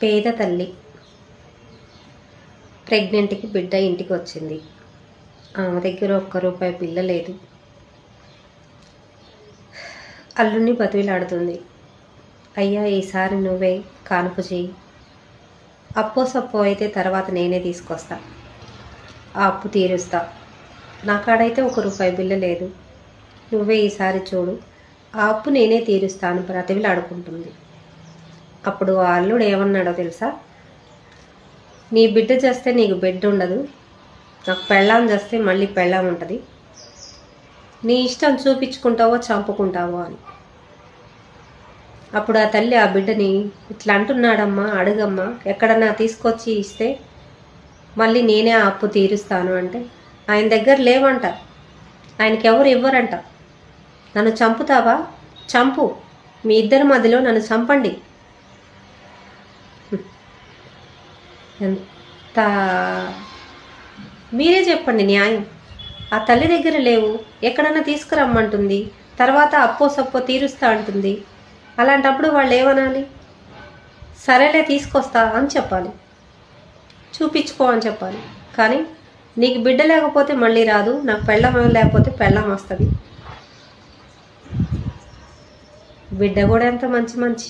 పేద తల్లి ప్రెగ్నెంట్కి బిడ్డ ఇంటికి వచ్చింది. ఆమె దగ్గర ₹1 బిల్ల లేదు. అల్లుడిని బతిమిలాడుతుంది. అయ్యా, ఈసారి నువ్వే కానుపు చేయి. అప్పో సప్పో అయితే తర్వాత నేనే తీసుకొస్తా, ఆ అప్పు తీరుస్తా. నా కాడైతే ₹1 బిల్ల లేదు. నువ్వే ఈసారి చూడు, ఆ అప్పు నేనే తీరుస్తాను బ్రతిమిలాడుకుంటుంది. అప్పుడు ఆ అల్లుడు ఏమన్నాడో తెలుసా? నీ బిడ్డ చేస్తే నీకు బిడ్డ ఉండదు, నాకు పెళ్ళాం చేస్తే మళ్ళీ పెళ్ళాం ఉంటుంది. నీ ఇష్టం, చూపించుకుంటావో చంపుకుంటావో అని. అప్పుడు ఆ తల్లి ఆ బిడ్డని, ఇట్లా అంటున్నాడమ్మా, అడుగమ్మా, ఎక్కడన్నా తీసుకొచ్చి ఇస్తే మళ్ళీ నేనే ఆ అప్పు తీరుస్తాను అంటే, ఆయన దగ్గర లేవంట, ఆయనకి ఎవరు ఇవ్వరంట. నన్ను చంపుతావా? చంపు, మీ ఇద్దరి మధ్యలో నన్ను చంపండి. ఎంత మీరే చెప్పండి న్యాయం. ఆ తల్లి దగ్గర లేవు, ఎక్కడన్నా తీసుకురమ్మంటుంది, తర్వాత అప్పో సప్పో తీరుస్తా అంటుంది. అలాంటప్పుడు వాళ్ళు ఏమనాలి? సరేలే తీసుకొస్తా అని చెప్పాలి, చూపించుకో అని చెప్పాలి. కానీ నీకు బిడ్డ లేకపోతే మళ్ళీ రాదు, నాకు పెళ్ళం లేకపోతే పెళ్ళం వస్తుంది. బిడ్డ కూడా ఎంత మంచి